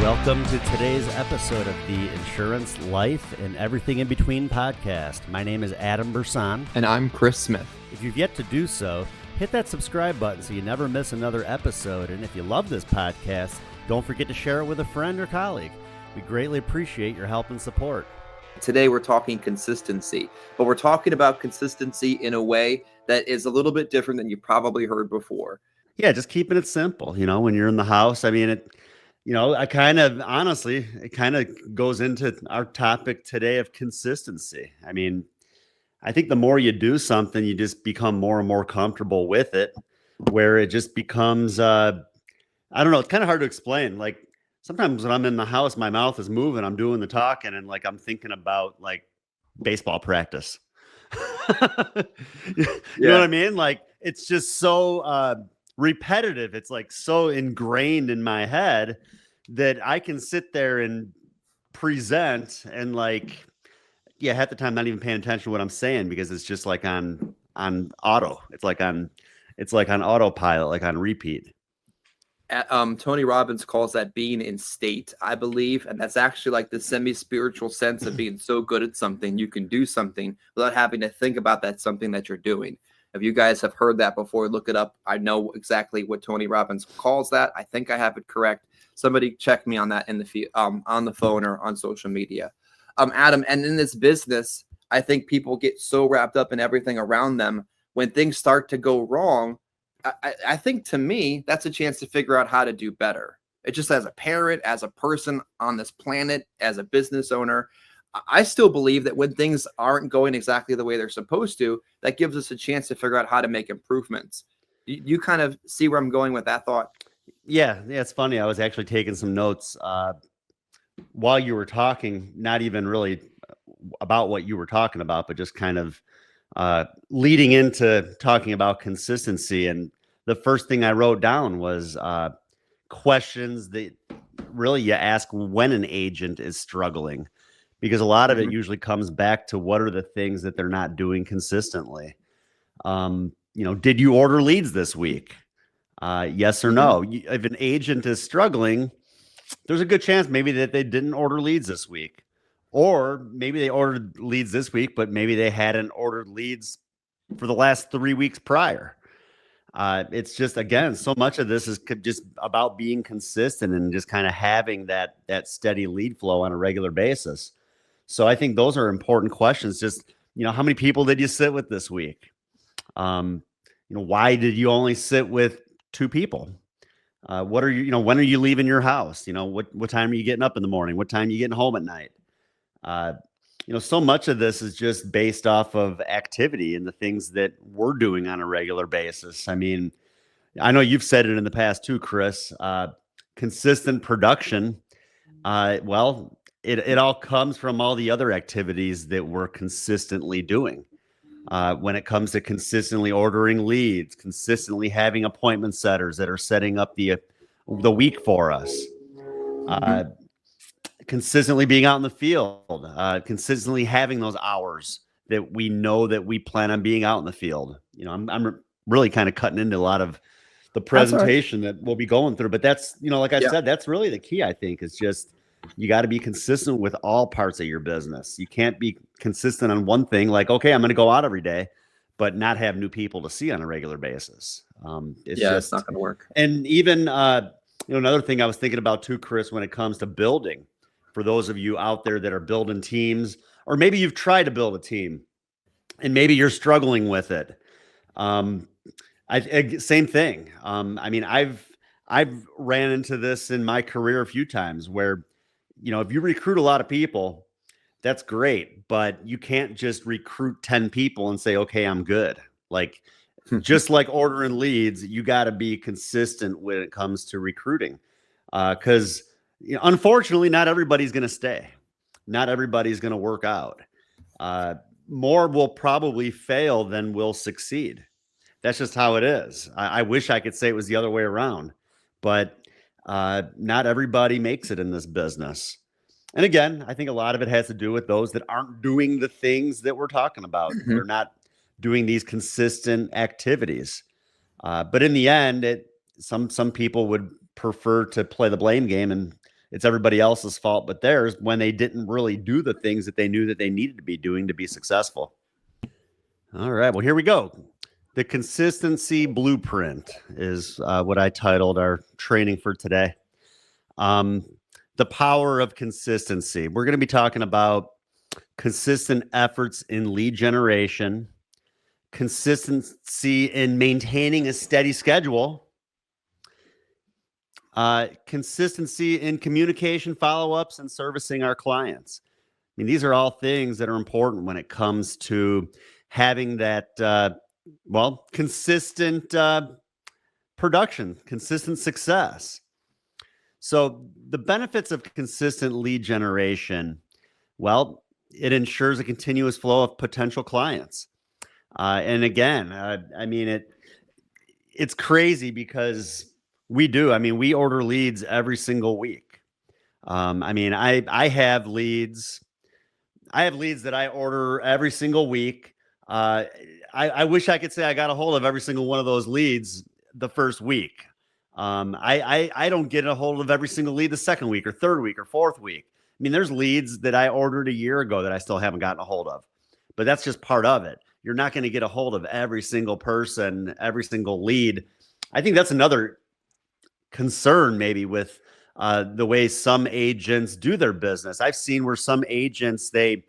Welcome to today's episode of the Insurance, Life, and Everything in Between podcast. My name is Adam Burson. And I'm Chris Smith. If you've yet to do so, hit that subscribe button so you never miss another episode. And if you love this podcast, don't forget to share it with a friend or colleague. We greatly appreciate your help and support. Today we're talking consistency, but we're talking about consistency in a way that is a little bit different than you probably heard before. Yeah, just keeping it simple. You know, when you're in the house, it kind of goes into our topic today of consistency. I mean, I think the more you do something, you just become more and more comfortable with it, where it just becomes, I don't know, it's kind of hard to explain. Like sometimes when I'm in the house, my mouth is moving, I'm doing the talking, and like I'm thinking about like baseball practice. You know what I mean? Like it's just so repetitive. It's like so ingrained in my head that I can sit there and present and like, yeah, half the time not even paying attention to what I'm saying because it's just like on auto. It's like on autopilot, like on repeat. Tony Robbins calls that being in state, I believe. And that's actually like the semi-spiritual sense of being so good at something, you can do something without having to think about that something that you're doing. If you guys have heard that before, look it up. I know exactly what Tony Robbins calls that. I think I have it correct. Somebody check me on that in the on the phone or on social media. Adam, and in this business, I think people get so wrapped up in everything around them. When things start to go wrong, I think to me, that's a chance to figure out how to do better. It just as a parent, as a person on this planet, as a business owner, I still believe that when things aren't going exactly the way they're supposed to, that gives us a chance to figure out how to make improvements. You kind of see where I'm going with that thought? Yeah, it's funny. I was actually taking some notes while you were talking, not even really about what you were talking about, but just kind of leading into talking about consistency. And the first thing I wrote down was questions that really you ask when an agent is struggling. Because a lot of it usually comes back to what are the things that they're not doing consistently. Did you order leads this week? Yes or no? If an agent is struggling, there's a good chance maybe that they didn't order leads this week. Or maybe they ordered leads this week, but maybe they hadn't ordered leads for the last 3 weeks prior. It's just, again, so much of this is just about being consistent and just kind of having that steady lead flow on a regular basis. So I think those are important questions. Just, how many people did you sit with this week? Why did you only sit with 2 people? What are you, when are you leaving your house? What time are you getting up in the morning? What time are you getting home at night? So much of this is just based off of activity and the things that we're doing on a regular basis. I mean, I know you've said it in the past too, Chris, consistent production. It all comes from all the other activities that we're consistently doing. When it comes to consistently ordering leads, consistently having appointment setters that are setting up the week for us, consistently being out in the field, consistently having those hours that we know that we plan on being out in the field. I'm really kind of cutting into a lot of the presentation that we'll be going through, but that's, like I said, that's really the key, I think, is just, you got to be consistent with all parts of your business. You can't be consistent on one thing, like, okay, I'm going to go out every day, but not have new people to see on a regular basis. It's not going to work. And even, another thing I was thinking about too, Chris, when it comes to building, for those of you out there that are building teams, or maybe you've tried to build a team and maybe you're struggling with it. Same thing. I've ran into this in my career a few times where, if you recruit a lot of people, that's great, but you can't just recruit 10 people and say, okay, I'm good. Like, just like ordering leads, you got to be consistent when it comes to recruiting. Because unfortunately, not everybody's going to stay. Not everybody's going to work out. More will probably fail than will succeed. That's just how it is. I wish I could say it was the other way around, but not everybody makes it in this business. And again, I think a lot of it has to do with those that aren't doing the things that we're talking about. They're not doing these consistent activities. But in the end, some people would prefer to play the blame game and it's everybody else's fault but theirs when they didn't really do the things that they knew that they needed to be doing to be successful. All right, well, here we go. The consistency blueprint is what I titled our training for today. The power of consistency. We're going to be talking about consistent efforts in lead generation, consistency in maintaining a steady schedule, consistency in communication, follow-ups, and servicing our clients. I mean, these are all things that are important when it comes to having that, consistent production, consistent success. So the benefits of consistent lead generation, well, it ensures a continuous flow of potential clients. And again, I mean, it's crazy because we order leads every single week. I have leads that I order every single week. I wish I could say I got a hold of every single one of those leads the first week. I don't get a hold of every single lead the second week or third week or fourth week. I mean, there's leads that I ordered a year ago that I still haven't gotten a hold of, but that's just part of it. You're not going to get a hold of every single person, every single lead. I think that's another concern maybe with the way some agents do their business. I've seen where some agents, they're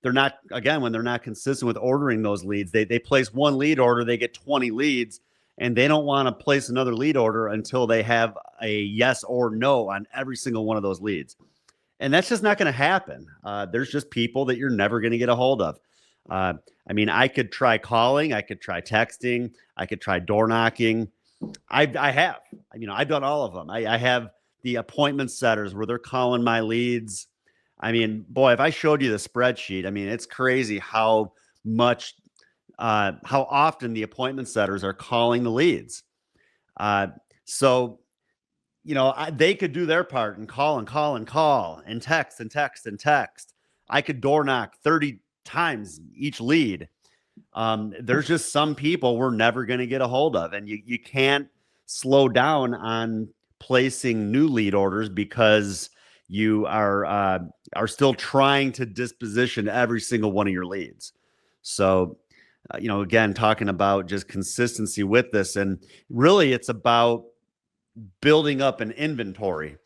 not, again, when they're not consistent with ordering those leads, they place one lead order, they get 20 leads, and they don't want to place another lead order until they have a yes or no on every single one of those leads. And that's just not going to happen. There's just people that you're never going to get a hold of. I could try calling, I could try texting, I could try door knocking. I've done all of them. I have the appointment setters where they're calling my leads. I mean, boy, if I showed you the spreadsheet, I mean, it's crazy how often the appointment setters are calling the leads. They could do their part and call and text and text and text. I could door knock 30 times each lead. There's just some people we're never going to get a hold of, and you can't slow down on placing new lead orders because you are still trying to disposition every single one of your leads. So, again, talking about just consistency with this, and really it's about building up an inventory,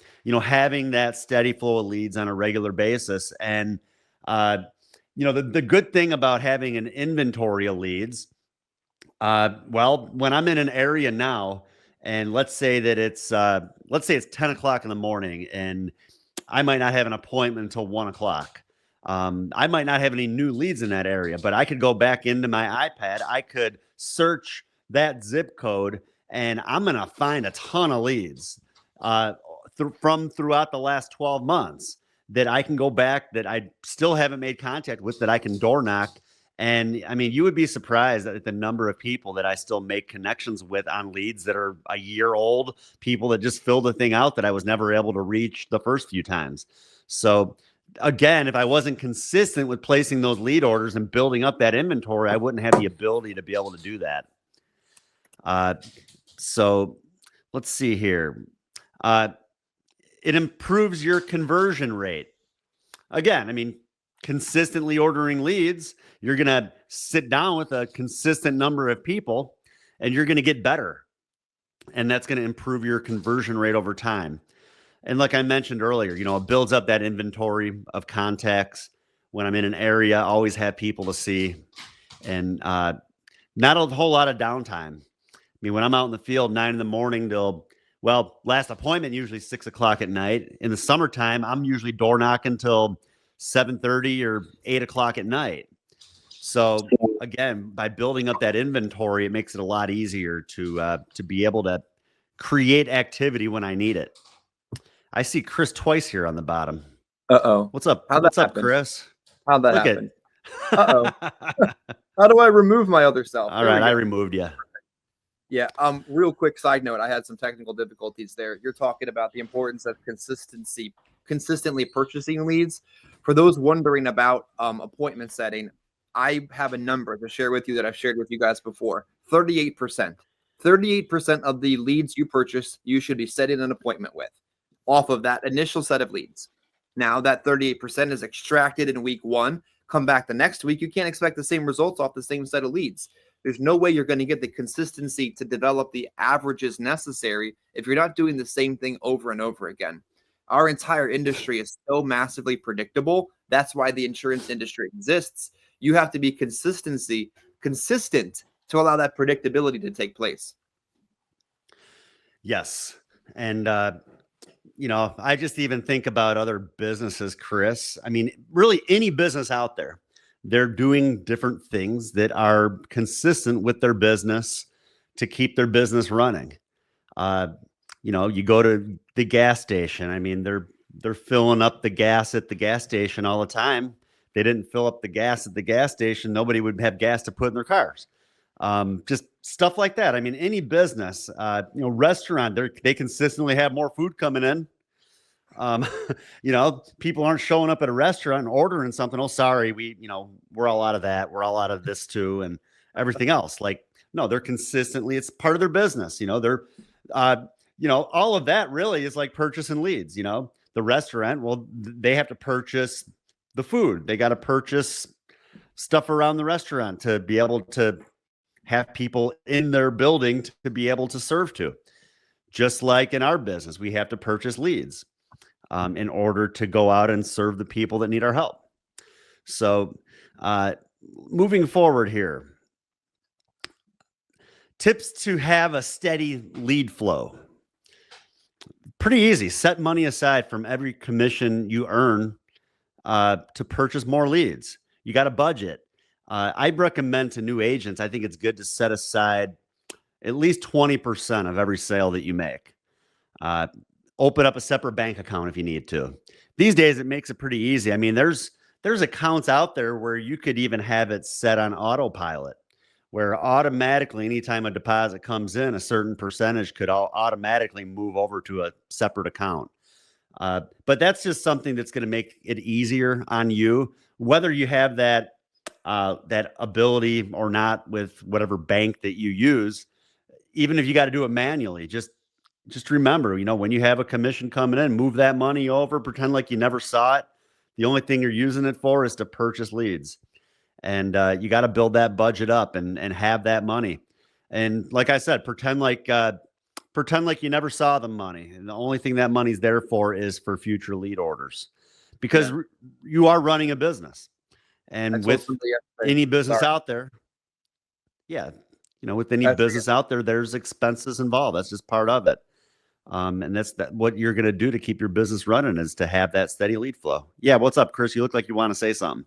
having that steady flow of leads on a regular basis. And, the good thing about having an inventory of leads, when I'm in an area now, and let's say it's 10 o'clock in the morning and I might not have an appointment until 1 o'clock. I might not have any new leads in that area, but I could go back into my iPad. I could search that zip code and I'm going to find a ton of leads from throughout the last 12 months that I can go back that I still haven't made contact with, that I can door knock. And I mean, you would be surprised at the number of people that I still make connections with on leads that are a year old, people that just filled the thing out that I was never able to reach the first few times. So again, if I wasn't consistent with placing those lead orders and building up that inventory, I wouldn't have the ability to be able to do that. So let's see here. It improves your conversion rate. Again, I mean, consistently ordering leads, you're going to sit down with a consistent number of people and you're going to get better. And that's going to improve your conversion rate over time. And like I mentioned earlier, it builds up that inventory of contacts. When I'm in an area, I always have people to see, and not a whole lot of downtime. I mean, when I'm out in the field, 9 in the morning till, last appointment, usually 6 o'clock at night. In the summertime, I'm usually door knocking till 7:30 or 8 o'clock at night. So again, by building up that inventory, it makes it a lot easier to be able to create activity when I need it. I see Chris twice here on the bottom. Uh-oh. What's up? What's up, Chris? How'd that happen? Uh-oh. How do I remove my other self? All right, I removed you. Yeah. Real quick side note, I had some technical difficulties there. You're talking about the importance of consistently purchasing leads. For those wondering about appointment setting, I have a number to share with you that I've shared with you guys before. 38%. 38% of the leads you purchase, you should be setting an appointment with. off of that initial set of leads. Now that 38% is extracted in week one, come back the next week, you can't expect the same results off the same set of leads. There's no way you're going to get the consistency to develop the averages necessary if you're not doing the same thing over and over again. Our entire industry is so massively predictable. That's why the insurance industry exists. You have to be consistent to allow that predictability to take place. Yes. And, I just even think about other businesses, Chris. I mean, really any business out there, they're doing different things that are consistent with their business to keep their business running. You go to the gas station. I mean, they're filling up the gas at the gas station all the time. If they didn't fill up the gas at the gas station, nobody would have gas to put in their cars. Just stuff like that. I mean, any business, restaurant, they consistently have more food coming in. People aren't showing up at a restaurant and ordering something. Oh, sorry. We're all out of that. We're all out of this too. And everything else. Like, no, they're consistently, it's part of their business. All of that really is like purchasing leads. The restaurant, well, they have to purchase the food. They got to purchase stuff around the restaurant to be able to have people in their building to be able to serve to. Just like in our business, we have to purchase leads in order to go out and serve the people that need our help. So moving forward here, tips to have a steady lead flow. Pretty easy. Set money aside from every commission you earn to purchase more leads. You got a budget. I recommend to new agents, I think it's good to set aside at least 20% of every sale that you make. Open up a separate bank account if you need to. These days, it makes it pretty easy. I mean, there's accounts out there where you could even have it set on autopilot, where automatically, anytime a deposit comes in, a certain percentage could automatically move over to a separate account. But that's just something that's going to make it easier on you, whether you have that ability or not with whatever bank that you use. Even if you got to do it manually, just remember, when you have a commission coming in, move that money over, pretend like you never saw it. The only thing you're using it for is to purchase leads. And you got to build that budget up and have that money. And like I said, pretend like you never saw the money. And the only thing that money's there for is for future lead orders, because you are running a business. And with any business out there, with any business out there, there's expenses involved. That's just part of it. And that's what you're going to do to keep your business running, is to have that steady lead flow. Yeah. What's up, Chris? You look like you want to say something.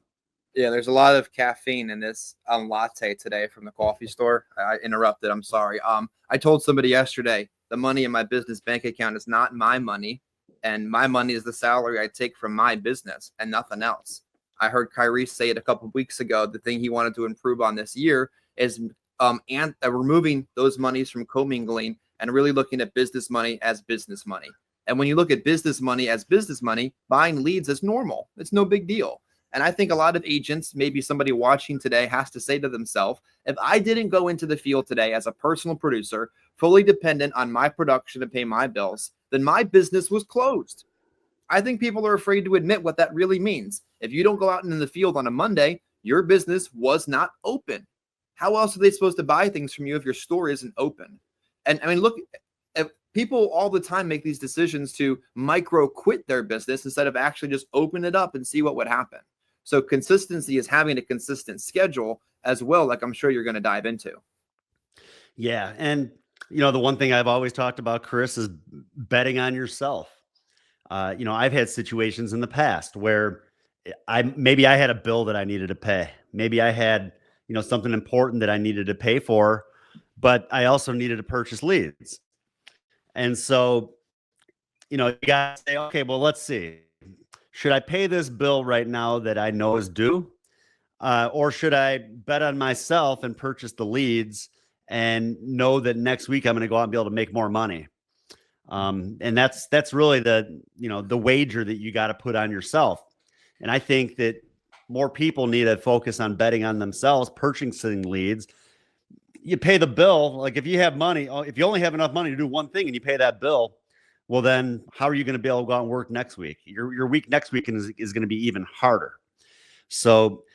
Yeah, there's a lot of caffeine in this latte today from the coffee store. I interrupted. I'm sorry. I told somebody yesterday, the money in my business bank account is not my money, and my money is the salary I take from my business and nothing else. I heard Kyrie say it a couple of weeks ago. The thing he wanted to improve on this year is removing those monies from commingling and really looking at business money as business money. And when you look at business money as business money, buying leads is normal. It's no big deal. And I think a lot of agents, maybe somebody watching today, has to say to themselves, if I didn't go into the field today as a personal producer, fully dependent on my production to pay my bills, then my business was closed. I think people are afraid to admit what that really means. If you don't go out in the field on a Monday, your business was not open. How else are they supposed to buy things from you if your store isn't open? And I mean, look, people all the time make these decisions to micro quit their business instead of actually just open it up and see what would happen. So consistency is having a consistent schedule as well, like I'm sure you're going to dive into. Yeah. And, the one thing I've always talked about, Chris, is betting on yourself. I've had situations in the past where maybe I had a bill that I needed to pay. Maybe I had, something important that I needed to pay for, but I also needed to purchase leads. And so, you got to say, okay, well, let's see. Should I pay this bill right now that I know is due? Or should I bet on myself and purchase the leads and know that next week I'm going to go out and be able to make more money? And that's really the wager that you got to put on yourself. And I think that more people need to focus on betting on themselves, purchasing leads. You pay the bill. Like if you have money, if you only have enough money to do one thing and you pay that bill, well, then how are you going to be able to go out and work next week? Your week next week is going to be even harder. So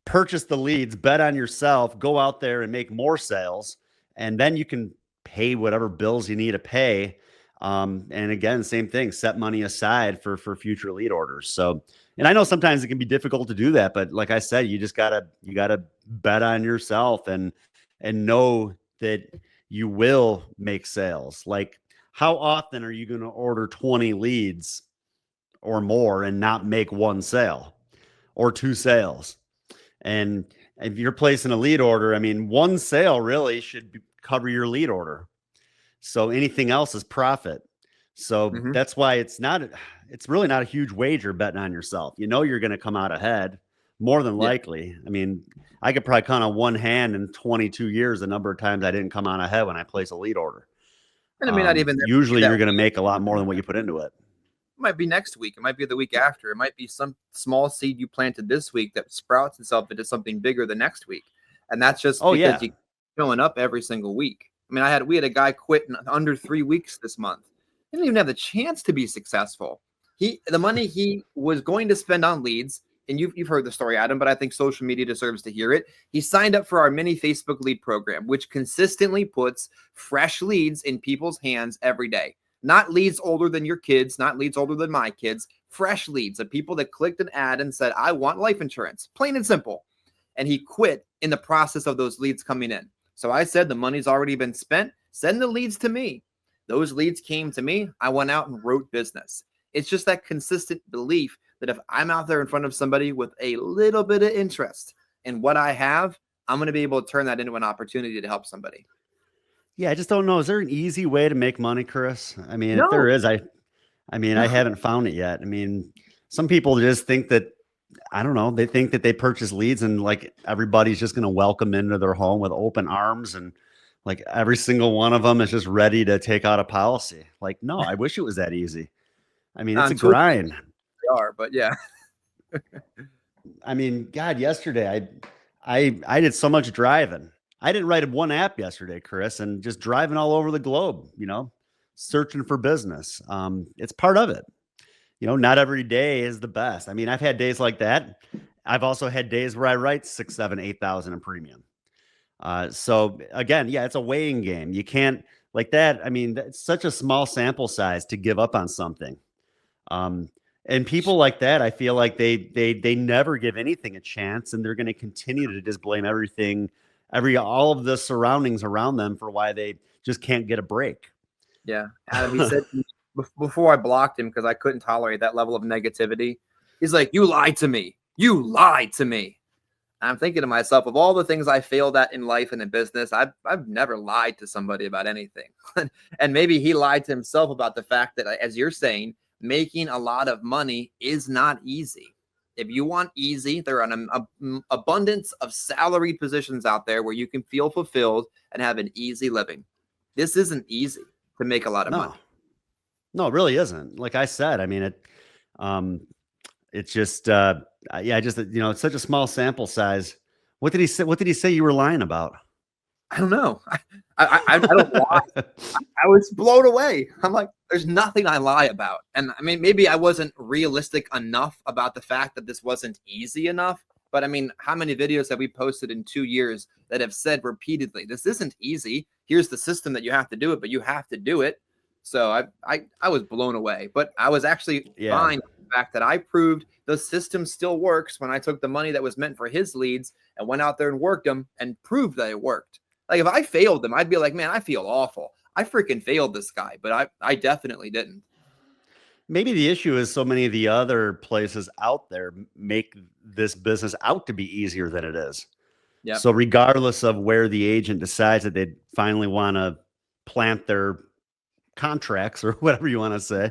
purchase the leads, bet on yourself, go out there and make more sales, and then you can pay whatever bills you need to pay. And again, same thing, set money aside for future lead orders. So, and I know sometimes it can be difficult to do that, but like I said, you gotta bet on yourself and know that you will make sales. Like, how often are you going to order 20 leads or more and not make one sale or two sales? And if you're placing a lead order, I mean, one sale really should cover your lead order. So anything else is profit. So that's why it's really not a huge wager betting on yourself. You know, you're going to come out ahead more than likely. I mean, I could probably count on one hand in 22 years the number of times I didn't come on ahead when I place a lead order. And I mean, not even usually you're going to make a lot more than what you put into it. It might be next week. It might be the week after. It might be some small seed you planted this week that sprouts itself into something bigger the next week. And that's just because you're showing up every single week. I mean, we had a guy quit in under 3 weeks this month. He didn't even have the chance to be successful. The money he was going to spend on leads, and you've heard the story, Adam, but I think social media deserves to hear it. He signed up for our mini Facebook lead program, which consistently puts fresh leads in people's hands every day. Not leads older than your kids, not leads older than my kids, fresh leads of people that clicked an ad and said, I want life insurance, plain and simple. And he quit in the process of those leads coming in. So I said, the money's already been spent. Send the leads to me. Those leads came to me. I went out and wrote business. It's just that consistent belief that if I'm out there in front of somebody with a little bit of interest in what I have, I'm going to be able to turn that into an opportunity to help somebody. Yeah, I just don't know. Is there an easy way to make money, Chris? I mean, if there is, I haven't found it yet. I mean, some people just think that, I don't know, they think that they purchase leads and like everybody's just going to welcome into their home with open arms and like every single one of them is just ready to take out a policy. Like, no, I wish it was that easy. I mean, it's a grind. They are, but yeah. I mean, God, yesterday I did so much driving. I didn't write one app yesterday, Chris, and just driving all over the globe, you know, searching for business. It's part of it. You know, not every day is the best. I mean, I've had days like that. I've also had days where I write 6, 7, 8,000 in premium. So again, yeah, it's a weighing game. You can't like that. I mean, it's such a small sample size to give up on something. And people like that, I feel like they never give anything a chance, and they're going to continue to just blame everything, all of the surroundings around them for why they just can't get a break. Yeah. Adam, he said before I blocked him because I couldn't tolerate that level of negativity. He's like, you lied to me. You lied to me. And I'm thinking to myself, of all the things I failed at in life and in business, I've never lied to somebody about anything. And maybe he lied to himself about the fact that, as you're saying, making a lot of money is not easy. If you want easy, there are an abundance of salaried positions out there where you can feel fulfilled and have an easy living. This isn't easy to make a lot of money. No, it really isn't. Like I said, I mean, it's just, it's such a small sample size. What did he say? What did he say you were lying about? I don't know. I don't lie. I was blown away. I'm like, there's nothing I lie about. And I mean, maybe I wasn't realistic enough about the fact that this wasn't easy enough. But I mean, how many videos have we posted in 2 years that have said repeatedly, this isn't easy. Here's the system that you have to do it, but you have to do it. So I was blown away. But I was actually fine with the fact that I proved the system still works when I took the money that was meant for his leads and went out there and worked them and proved that it worked. Like if I failed them, I'd be like, man, I feel awful. I freaking failed this guy, but I definitely didn't. Maybe the issue is so many of the other places out there make this business out to be easier than it is. Yeah. So regardless of where the agent decides that they finally want to plant their contracts or whatever you want to say,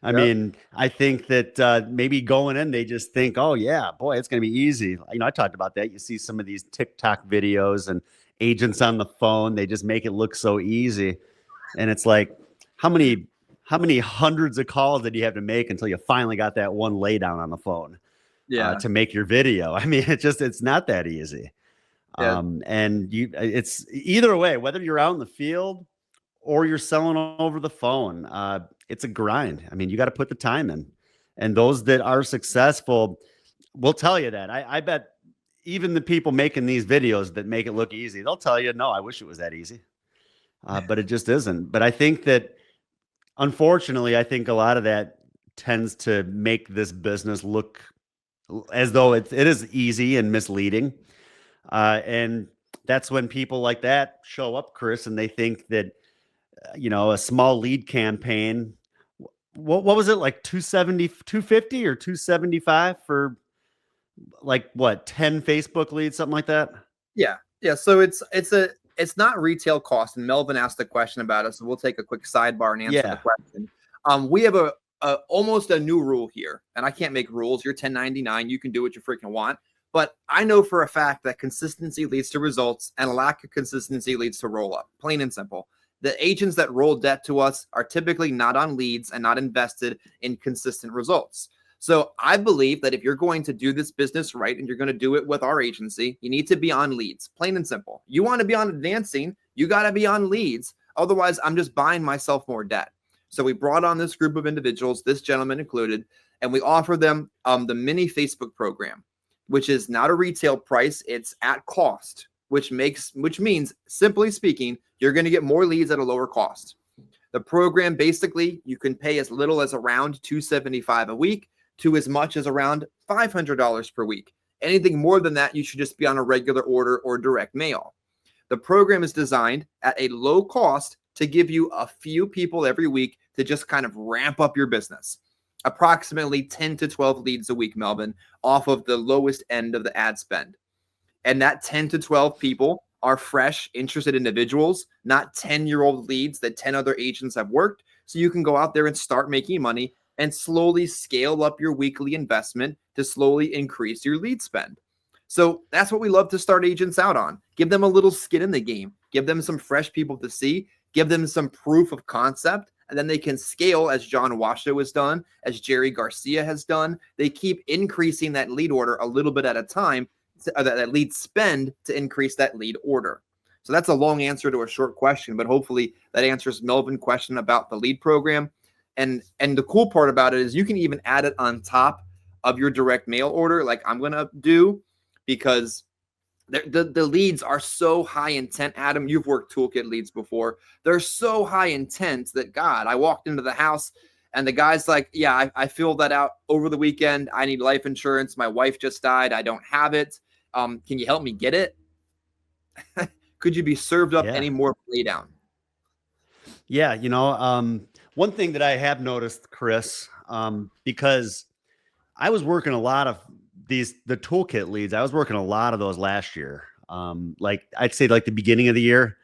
I mean, I think that maybe going in, they just think, oh yeah, boy, it's going to be easy. You know, I talked about that. You see some of these TikTok videos and agents on the phone, they just make it look so easy. And it's like, how many hundreds of calls did you have to make until you finally got that one lay down on the phone to make your video? I mean, it's not that easy. And it's either way, whether you're out in the field or you're selling over the phone. It's a grind. I mean, you got to put the time in. And those that are successful will tell you that. I bet even the people making these videos that make it look easy, they'll tell you, no, I wish it was that easy. But it just isn't. But I think that, unfortunately, I think a lot of that tends to make this business look as though it is easy and misleading. And that's when people like that show up, Chris, and they think that, a small lead campaign, what was it, like 270, 250 or 275 for like what, 10 Facebook leads, something like that? Yeah. Yeah. So it's not retail cost. And Melvin asked a question about it. So we'll take a quick sidebar and answer the question. We have a almost a new rule here, and I can't make rules. You're 1099. You can do what you freaking want. But I know for a fact that consistency leads to results, and a lack of consistency leads to roll up, plain and simple. The agents that roll debt to us are typically not on leads and not invested in consistent results. So I believe that if you're going to do this business right and you're going to do it with our agency, you need to be on leads, plain and simple. You want to be on advancing, you got to be on leads. Otherwise, I'm just buying myself more debt. So we brought on this group of individuals, this gentleman included, and we offer them the mini Facebook program, which is not a retail price. It's at cost, which means, simply speaking, you're going to get more leads at a lower cost. The program, basically, you can pay as little as around $275 a week to as much as around $500 per week. Anything more than that, you should just be on a regular order or direct mail. The program is designed at a low cost to give you a few people every week to just kind of ramp up your business. Approximately 10 to 12 leads a week, Melvin, off of the lowest end of the ad spend. And that 10 to 12 people are fresh, interested individuals, not 10-year-old leads that 10 other agents have worked. So you can go out there and start making money and slowly scale up your weekly investment to slowly increase your lead spend. So that's what we love to start agents out on. Give them a little skin in the game. Give them some fresh people to see. Give them some proof of concept. And then they can scale, as John Washoe has done, as Jerry Garcia has done. They keep increasing that lead order a little bit at a time, that lead spend, to increase that lead order. So that's a long answer to a short question, but hopefully that answers Melvin's question about the lead program. And the cool part about it is you can even add it on top of your direct mail order, like I'm going to do, because the leads are so high intent. Adam, you've worked toolkit leads before. They're so high intent that, God, I walked into the house and the guy's like, yeah, I filled that out over the weekend. I need life insurance. My wife just died. I don't have it. Can you help me get it? Could you be served up any more play down? Yeah. One thing that I have noticed, Chris, because I was working a lot of the toolkit leads, I was working a lot of those last year. Like I'd say like the beginning of the year,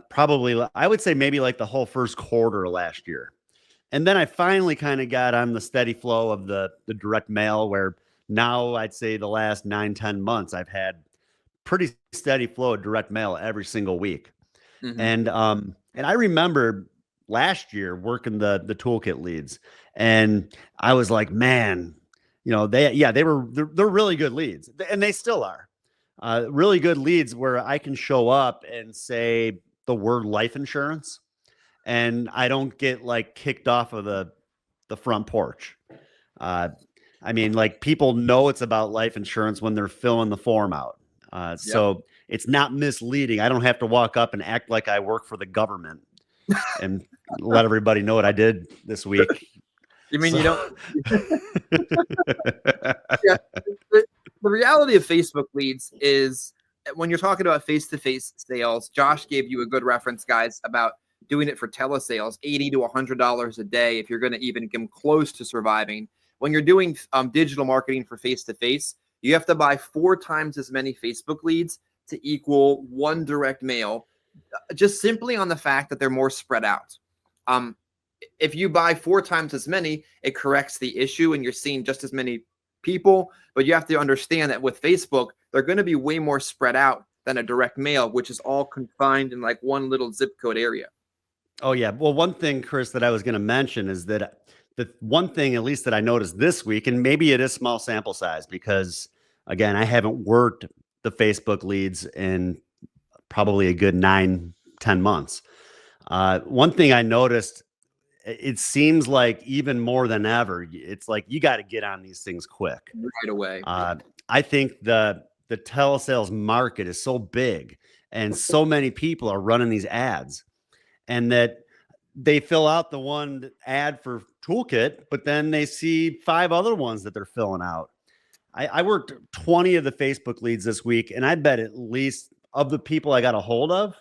probably I would say maybe like the whole first quarter of last year. And then I finally kind of got on the steady flow of the direct mail, where now I'd say the last 9-10 months, I've had pretty steady flow of direct mail every single week. Mm-hmm. And I remember last year working the toolkit leads, and I was like, man, they're really good leads, and they still are really good leads, where I can show up and say the word life insurance and I don't get like kicked off of the front porch. I mean, like, people know it's about life insurance when they're filling the form out. So it's not misleading. I don't have to walk up and act like I work for the government and let everybody know what I did this week. You mean you don't? Yeah. The reality of Facebook leads is, when you're talking about face-to-face sales, Josh gave you a good reference, guys, about doing it for telesales, $80 to $100 a day if you're going to even come close to surviving. When you're doing digital marketing for face-to-face, you have to buy 4 times as many Facebook leads to equal 1 direct mail, just simply on the fact that they're more spread out. If you buy 4 times as many, it corrects the issue and you're seeing just as many people. But you have to understand that with Facebook, they're going to be way more spread out than a direct mail, which is all confined in like one little zip code area. Oh, yeah. Well, one thing, Chris, that I was going to mention is that the one thing, at least that I noticed this week, and maybe it is small sample size because, again, I haven't worked the Facebook leads in probably a good 9-10 months. One thing I noticed, it seems like even more than ever, it's like you got to get on these things quick. Right away. I think the telesales market is so big and so many people are running these ads, and that they fill out the one ad for Toolkit, but then they see 5 other ones that they're filling out. I worked 20 of the Facebook leads this week, and I bet at least of the people I got a hold of,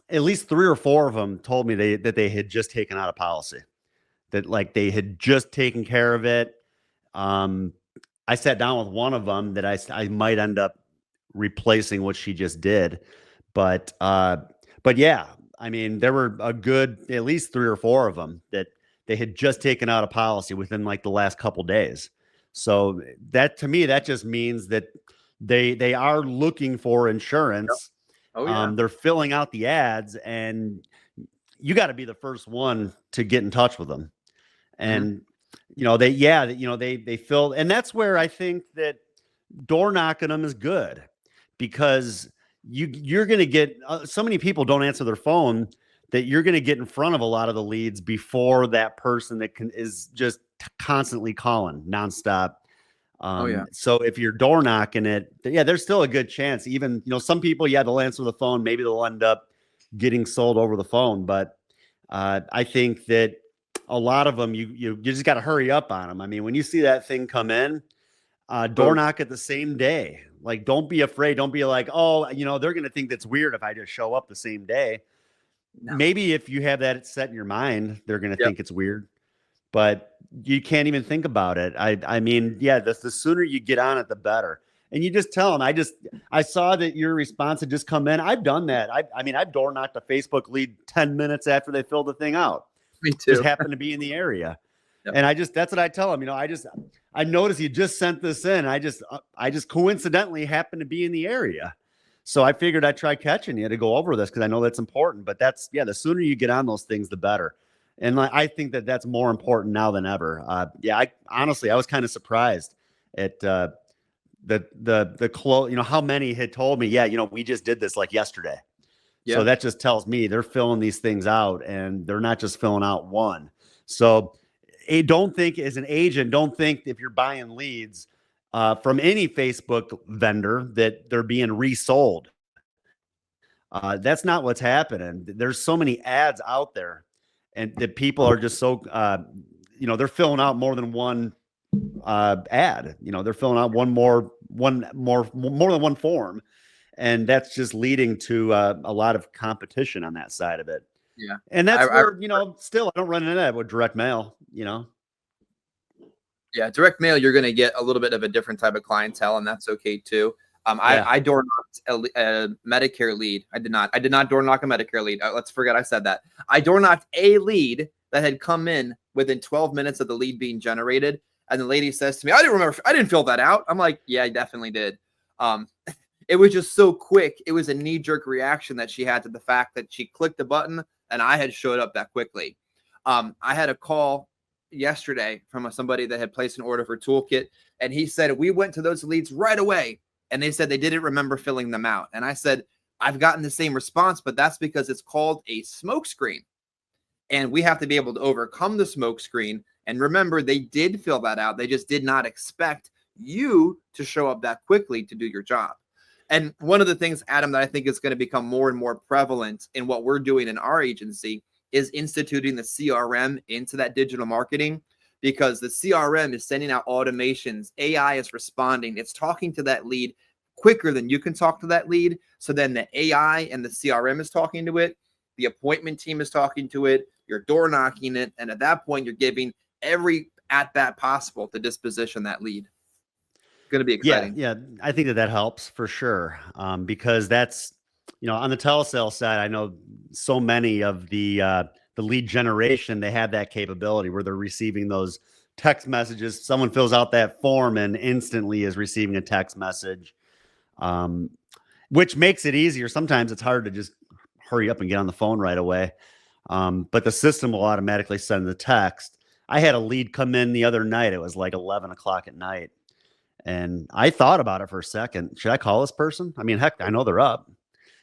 at least 3 or 4 of them told me that they had just taken out a policy, that like they had just taken care of it. I sat down with one of them that I might end up replacing what she just did, but yeah, I mean, there were a good at least 3 or 4 of them that they had just taken out a policy within like the last couple days. So that, to me, that just means that they are looking for insurance. Oh yeah. They're filling out the ads, and you got to be the first one to get in touch with them. And they fill, and that's where I think that door knocking them is good, because you're going to get so many people don't answer their phone that you're going to get in front of a lot of the leads before that person that is just constantly calling nonstop. So if you're door knocking it, yeah, there's still a good chance. Even, some people, yeah, they'll answer the phone. Maybe they'll end up getting sold over the phone. But I think that a lot of them, you just got to hurry up on them. I mean, when you see that thing come in, door knock it the same day. Like, don't be afraid. Don't be like, oh, they're going to think that's weird if I just show up the same day. No. Maybe if you have that set in your mind, they're going to think it's weird, but you can't even think about it. I mean, yeah, the sooner you get on it, the better. And you just tell them, I saw that your response had just come in. I've done that. I've door knocked a Facebook lead 10 minutes after they filled the thing out. Me too. Just happened to be in the area. Yep. And that's what I tell them. I noticed you just sent this in. I just coincidentally happened to be in the area. So I figured I'd try catching you to go over this, because I know that's important. But the sooner you get on those things, the better. And I think that that's more important now than ever. I was kind of surprised at the how many had told me, we just did this like yesterday. Yeah. So that just tells me they're filling these things out, and they're not just filling out one. So don't think, as an agent, if you're buying leads from any Facebook vendor that they're being resold. That's not what's happening. There's so many ads out there, and that people are just so, they're filling out more than one ad. They're filling out more than one form, and that's just leading to a lot of competition on that side of it. Yeah, and that's still I don't run into that with direct mail. Yeah, direct mail, you're going to get a little bit of a different type of clientele, and that's okay too. I door knocked a Medicare lead. I did not door knock a Medicare lead. Let's forget I said that. I door knocked a lead that had come in within 12 minutes of the lead being generated. And the lady says to me, I didn't fill that out. I'm like, yeah, I definitely did. It was just so quick. It was a knee-jerk reaction that she had to the fact that she clicked the button and I had showed up that quickly. I had a call yesterday from somebody that had placed an order for Toolkit, and he said, we went to those leads right away, and they said they didn't remember filling them out. And I said, I've gotten the same response, but that's because it's called a smoke screen, and we have to be able to overcome the smoke screen. And remember, they did fill that out. They just did not expect you to show up that quickly to do your job. And one of the things, Adam, that I think is going to become more and more prevalent in what we're doing in our agency is instituting the CRM into that digital marketing, because the CRM is sending out automations. AI is responding. It's talking to that lead quicker than you can talk to that lead. So then the AI and the CRM is talking to it. The appointment team is talking to it. You're door knocking it. And at that point, you're giving every at-bat possible to disposition that lead. It's going to be exciting. Yeah, I think that helps for sure, because that's, on the telesales side, I know so many of the lead generation, they have that capability where they're receiving those text messages. Someone fills out that form and instantly is receiving a text message, which makes it easier. Sometimes it's hard to just hurry up and get on the phone right away. But the system will automatically send the text. I had a lead come in the other night. It was like 11 o'clock at night. And I thought about it for a second. Should I call this person? I mean, heck, I know they're up.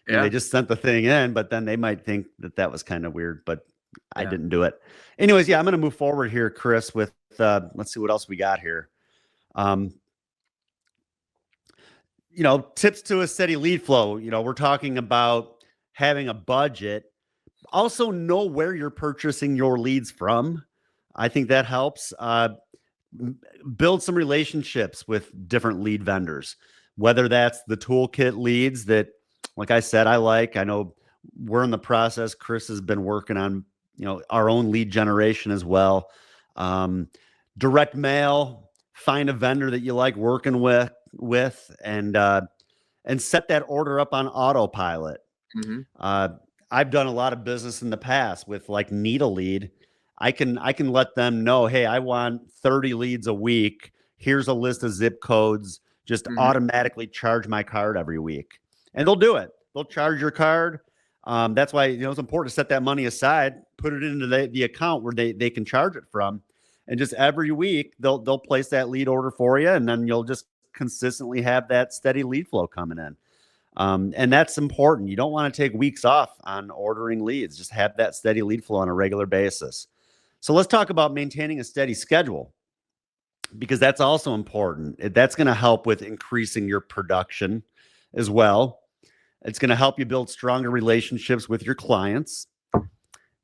They just sent the thing in, but then they might think that that was kind of weird, but I Yeah. didn't do it. Anyways, yeah, I'm going to move forward here, Chris, with, let's see what else we got here. Tips to a steady lead flow. We're talking about having a budget. Also know where you're purchasing your leads from. I think that helps. Build some relationships with different lead vendors, whether that's the toolkit leads that, like I said, I know we're in the process. Chris has been working on, our own lead generation as well. Direct mail, find a vendor that you like working with, and set that order up on autopilot. I've done a lot of business in the past with like need a lead. I can let them know, hey, I want 30 leads a week. Here's a list of zip codes. Just automatically charge my card every week. And they'll do it. They'll charge your card. That's why it's important to set that money aside, put it into the account where they can charge it from. And just every week they'll place that lead order for you, and then you'll just consistently have that steady lead flow coming in. And that's important. You don't want to take weeks off on ordering leads. Just have that steady lead flow on a regular basis. So let's talk about maintaining a steady schedule, because that's also important. That's going to help with increasing your production as well. It's going to help you build stronger relationships with your clients,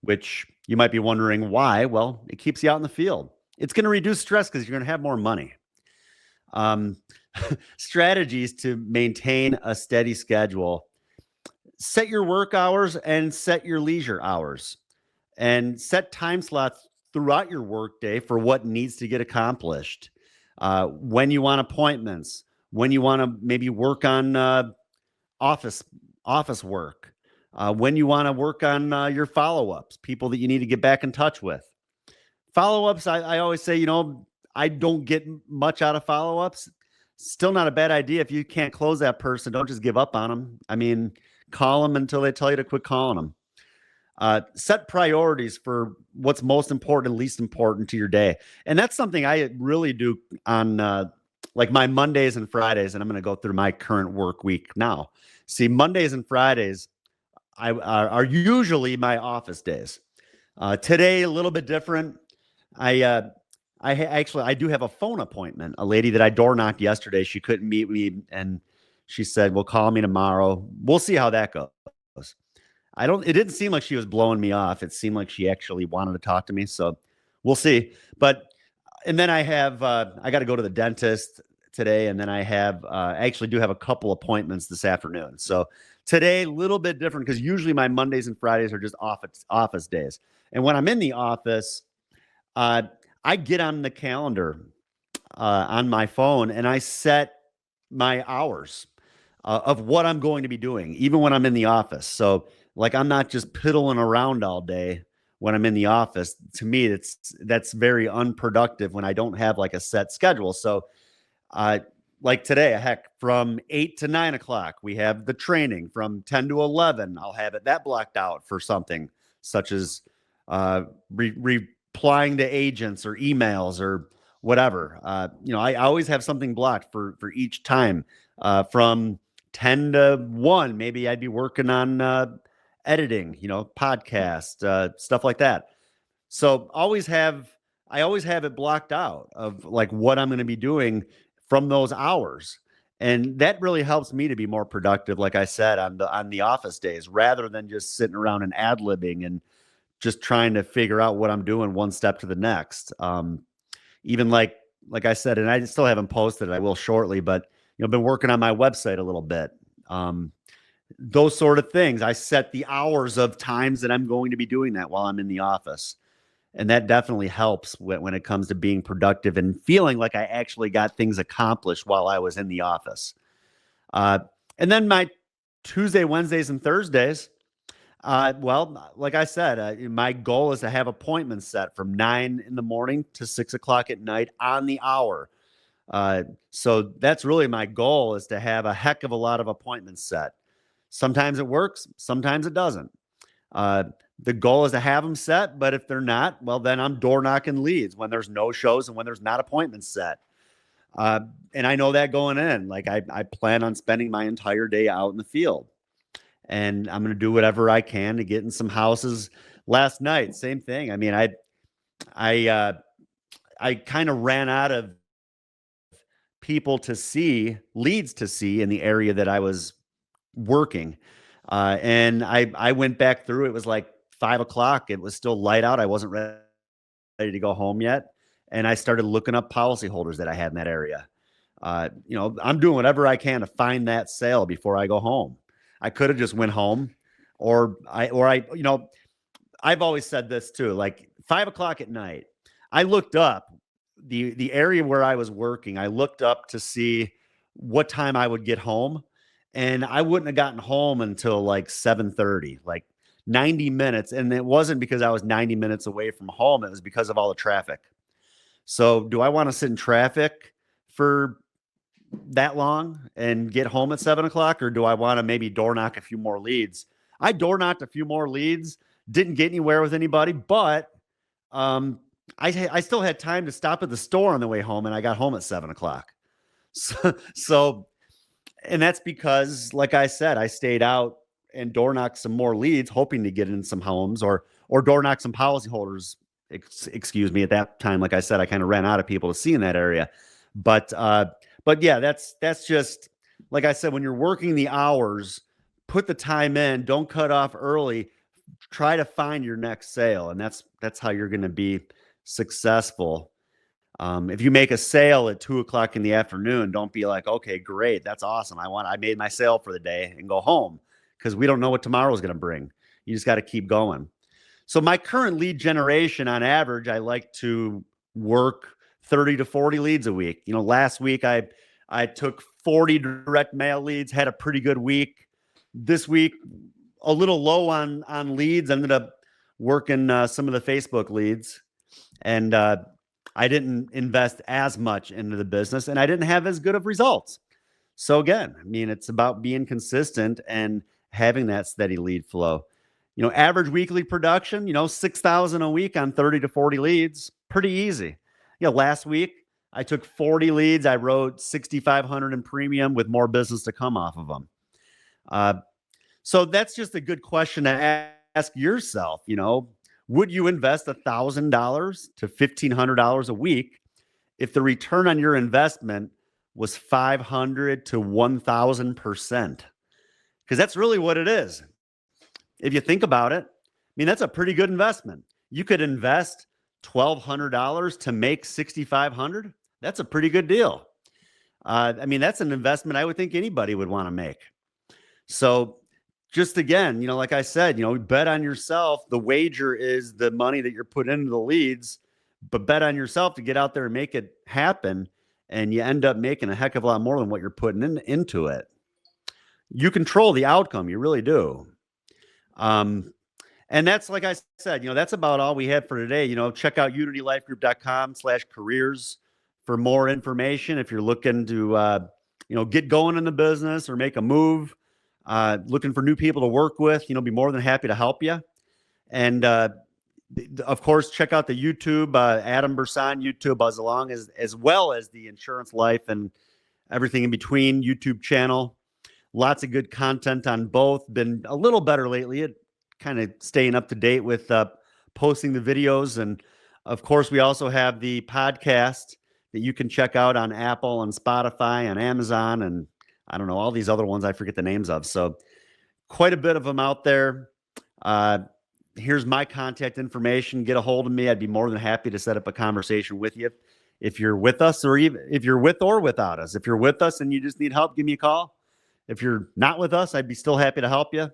which you might be wondering why. Well, it keeps you out in the field. It's going to reduce stress because you're going to have more money. Strategies to maintain a steady schedule: set your work hours and set your leisure hours, and set time slots throughout your workday for what needs to get accomplished. When you want appointments, when you want to maybe work on office work, when you want to work on your follow-ups, people that you need to get back in touch with. Follow-ups, I always say, I don't get much out of follow-ups. Still not a bad idea. If you can't close that person, don't just give up on them. I mean, call them until they tell you to quit calling them. Set priorities for what's most important and least important to your day. And that's something I really do on like my Mondays and Fridays. And I'm going to go through my current work week now. See, Mondays and Fridays are usually my office days. Today, a little bit different. I do have a phone appointment. A lady that I door knocked yesterday, she couldn't meet me, and she said, well, call me tomorrow. We'll see how that goes. It didn't seem like she was blowing me off. It seemed like she actually wanted to talk to me. So we'll see. And then I got to go to the dentist today. And then I actually do have a couple appointments this afternoon. So today, a little bit different, because usually my Mondays and Fridays are just office days. And when I'm in the office, I get on the calendar on my phone, and I set my hours of what I'm going to be doing, even when I'm in the office. So like, I'm not just piddling around all day when I'm in the office. To me, that's very unproductive when I don't have like a set schedule. So like today, heck, from 8 to 9 o'clock, we have the training. From 10 to 11, I'll have that blocked out for something such as replying to agents or emails or whatever. I always have something blocked for each time. From 10 to 1, maybe I'd be working on editing, podcast, stuff like that. So I always have it blocked out of like what I'm going to be doing from those hours. And that really helps me to be more productive, like I said, on the office days, rather than just sitting around and ad-libbing and just trying to figure out what I'm doing one step to the next. Even like I said, and I still haven't posted it, I will shortly, but I've been working on my website a little bit. Those sort of things. I set the hours of times that I'm going to be doing that while I'm in the office. And that definitely helps when it comes to being productive and feeling like I actually got things accomplished while I was in the office. And then my Tuesday, Wednesdays, and Thursdays, well, like I said, my goal is to have appointments set from 9 in the morning to 6 o'clock at night on the hour. So that's really my goal, is to have a heck of a lot of appointments set. Sometimes it works, sometimes it doesn't. The goal is to have them set, but if they're not, well, then I'm door knocking leads when there's no shows and when there's not appointments set. And I know that going in, like I plan on spending my entire day out in the field. and I'm going to do whatever I can to get in some houses. Last night, same thing. I mean, I kind of ran out of people to see, leads to see in the area that I was working. And I went back through. It was like 5 o'clock. It was still light out. I wasn't ready to go home yet. And I started looking up policyholders that I had in that area. I'm doing whatever I can to find that sale before I go home. I could have just went home, or I've always said this too, like 5 o'clock at night, I looked up the area where I was working. I looked up to see what time I would get home, and I wouldn't have gotten home until like 7:30, like 90 minutes. And it wasn't because I was 90 minutes away from home. It was because of all the traffic. So do I want to sit in traffic for that long and get home at 7 o'clock, or do I want to maybe door knock a few more leads? I door knocked a few more leads, didn't get anywhere with anybody, but I still had time to stop at the store on the way home, and I got home at 7 o'clock. So, and that's because, like I said, I stayed out and door knocked some more leads, hoping to get in some homes, or door knock some policyholders. Excuse me. At that time, like I said, I kind of ran out of people to see in that area. But yeah, that's just, like I said, when you're working the hours, put the time in, don't cut off early, try to find your next sale. And that's how you're going to be successful. If you make a sale at 2 o'clock in the afternoon, don't be like, okay, great. That's awesome. I made my sale for the day, and go home, because we don't know what tomorrow is going to bring. You just got to keep going. So my current lead generation, on average, I like to work 30 to 40 leads a week. Last week I took 40 direct mail leads, had a pretty good week. This week, a little low on leads. I ended up working some of the Facebook leads, and I didn't invest as much into the business, and I didn't have as good of results. So again, I mean, it's about being consistent and having that steady lead flow. Average weekly production, 6,000 a week on 30 to 40 leads, pretty easy. Last week I took 40 leads. I wrote 6,500 in premium, with more business to come off of them. So that's just a good question to ask yourself. Would you invest $1,000 to $1,500 a week if the return on your investment was 500 to 1,000%? Because that's really what it is. If you think about it, I mean, that's a pretty good investment. You could invest $1,200 to make $6,500. That's a pretty good deal. I mean, that's an investment I would think anybody would want to make. So just again, like I said, bet on yourself. The wager is the money that you're putting into the leads, but bet on yourself to get out there and make it happen. And you end up making a heck of a lot more than what you're putting into it. You control the outcome. You really do. And that's, like I said, that's about all we had for today. Check out unitylifegroup.com/careers for more information. If you're looking to, get going in the business or make a move, looking for new people to work with, be more than happy to help you. And, of course, check out the YouTube, Adam Bersan YouTube, as well as the Insurance Life and Everything in Between YouTube channel. Lots of good content on both. Been a little better lately at kind of staying up to date with posting the videos. And of course, we also have the podcast that you can check out on Apple and Spotify and Amazon, and I don't know, all these other ones I forget the names of. So quite a bit of them out there. Here's my contact information. Get a hold of me. I'd be more than happy to set up a conversation with you. If you're with us, or even if you're with or without us. If you're with us and you just need help, give me a call. If you're not with us, I'd be still happy to help you.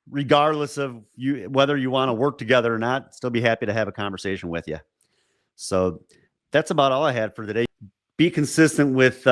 Regardless of whether you want to work together or not, still be happy to have a conversation with you. So that's about all I had for today. Be consistent with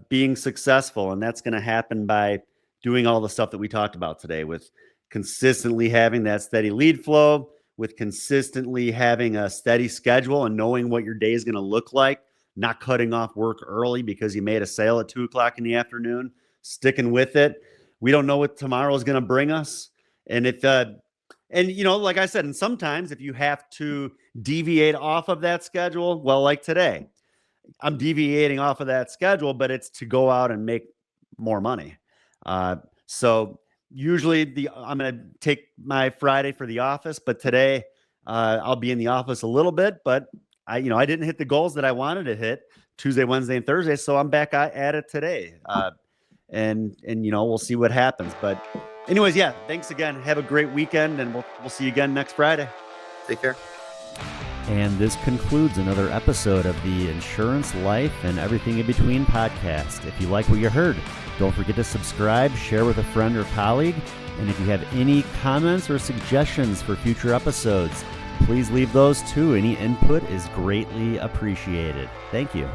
being successful, and that's going to happen by doing all the stuff that we talked about today, with consistently having that steady lead flow, with consistently having a steady schedule and knowing what your day is going to look like, not cutting off work early because you made a sale at 2 o'clock in the afternoon, sticking with it. We don't know what tomorrow is going to bring us. And like I said, and sometimes if you have to deviate off of that schedule, well, like today, I'm deviating off of that schedule, but it's to go out and make more money. So Usually I'm going to take my Friday for the office, but today I'll be in the office a little bit, but I didn't hit the goals that I wanted to hit Tuesday, Wednesday, and Thursday. So I'm back at it today. And we'll see what happens. But anyways, yeah, thanks again. Have a great weekend, and we'll see you again next Friday. Take care. And this concludes another episode of the Insurance, Life, and Everything in Between podcast. If you like what you heard, don't forget to subscribe, share with a friend or colleague. And if you have any comments or suggestions for future episodes, please leave those too. Any input is greatly appreciated. Thank you.